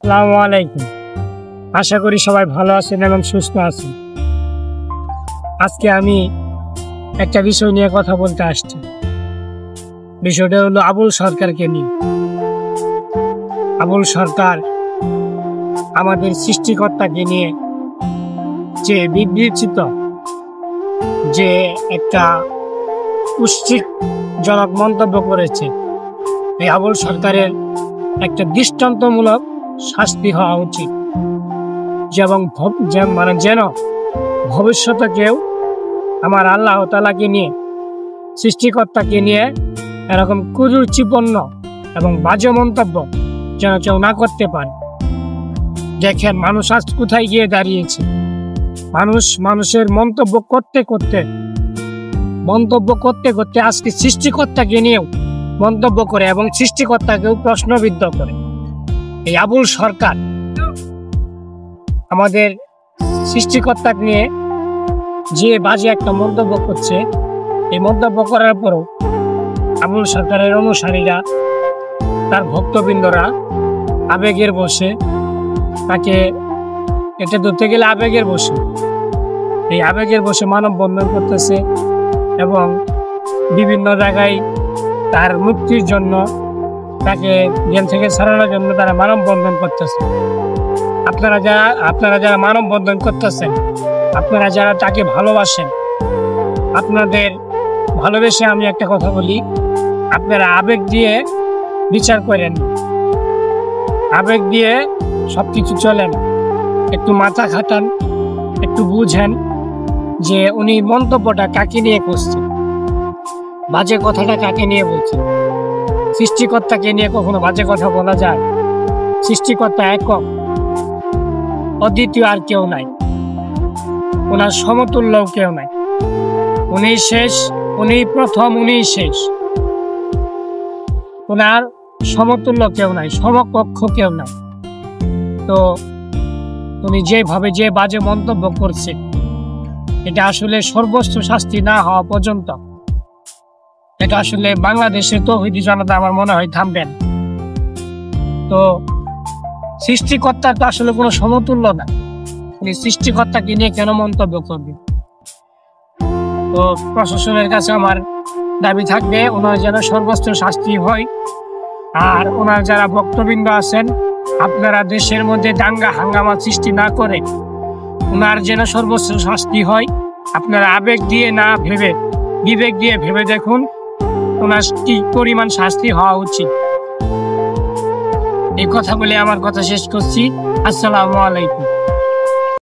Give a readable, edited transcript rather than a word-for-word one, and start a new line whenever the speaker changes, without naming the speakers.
আসসালামু আলাইকুম। আশা করি সবাই ভালো আছেন এবং সুস্থ আছেন। আজকে আমি একটা বিষয় নিয়ে কথা বলতে আসছি। বিষয়টা হলো আবুল সরকারকে নিয়ে। আবুল সরকার আমাদের সৃষ্টিকর্তাকে নিয়ে যে বিবৃতিত যে একটা কুৎসিতজনক মন্তব্য করেছে, এই আবুল সরকারের একটা দৃষ্টান্তমূলক শাস্তি হওয়া উচিত, যেন ভবিষ্যতে কেউ আমার আল্লাহ তাআলাকে নিয়ে, সৃষ্টিকর্তাকে নিয়ে এরকম কুরুচিপূর্ণ এবং বাজে মন্তব্য যেন কেউ না করতে পারে। দেখেন মানুষ আজ কোথায় গিয়ে দাঁড়িয়েছে। মানুষের মন্তব্য করতে করতে আজকে সৃষ্টিকর্তাকে নিয়েও মন্তব্য করে এবং সৃষ্টিকর্তাকেও প্রশ্নবিদ্ধ করে। এই আবুল সরকার আমাদের সৃষ্টিকর্তাকে নিয়ে যে বাজে একটা মন্তব্য করছে, এই মন্তব্য করার পরও আবুল সরকারের অনুসারীরা, তার ভক্তবৃন্দরা আবেগের বশে তাকে এটা ধরতে গেলে এই আবেগের বশে মানববন্ধন করতেছে এবং বিভিন্ন জায়গায় তার মুক্তির জন্য, তাকে জেল থেকে ছাড়ানোর জন্য তারা মানববন্ধন করতেছে। আপনারা যারা মানববন্ধন করতেছেন, আপনারা যারা তাকে ভালোবাসেন, আপনাদের ভালোবেসে আমি একটা কথা বলি, আপনারা আবেগ দিয়ে বিচার করেন, আবেগ দিয়ে সবকিছু চলেন। একটু মাথা খাটান, একটু বুঝেন যে উনি মন্তব্যটা কাকে নিয়ে করছে, বাজে কথাটা কাকে নিয়ে বলছে। সৃষ্টিকর্তাকে নিয়ে কখনো বাজে কথা বলা যায়? সৃষ্টিকর্তা একক, অদ্বিতীয়, আর কেউ নাই, ওনার সমতুল্যও কেউ নাই। উনি শেষ, উনি প্রথম, উনি শেষ। ওনার সমতুল্য কেউ নাই, সমকক্ষ কেউ নাই। তো উনি যেভাবে যে বাজে মন্তব্য করছে, এটা আসলে সর্বোচ্চ শাস্তি না হওয়া পর্যন্ত এটা আসলে বাংলাদেশে তৌহিদি জনতা আমার মনে হয় থামবেন। তো সৃষ্টিকর্তার তো আসলে কোনো সমতুল্য না, উনি সৃষ্টিকর্তাকে নিয়ে কেন মন্তব্য করবে? তো প্রশাসনের কাছে আমার দাবি থাকবে, ওনার যেন সর্বোচ্চ শাস্তি হয়। আর ওনার যারা ভক্তবৃন্দ আছেন, আপনারা দেশের মধ্যে দাঙ্গা হাঙ্গামা সৃষ্টি না করে ওনার যেন সর্বোচ্চ শাস্তি হয়। আপনারা আবেগ দিয়ে না ভেবে বিবেক দিয়ে ভেবে দেখুন ওনার কি পরিমাণ শাস্তি হওয়া উচিত। এই কথা বলে আমার কথা শেষ করছি। আসসালামু আলাইকুম।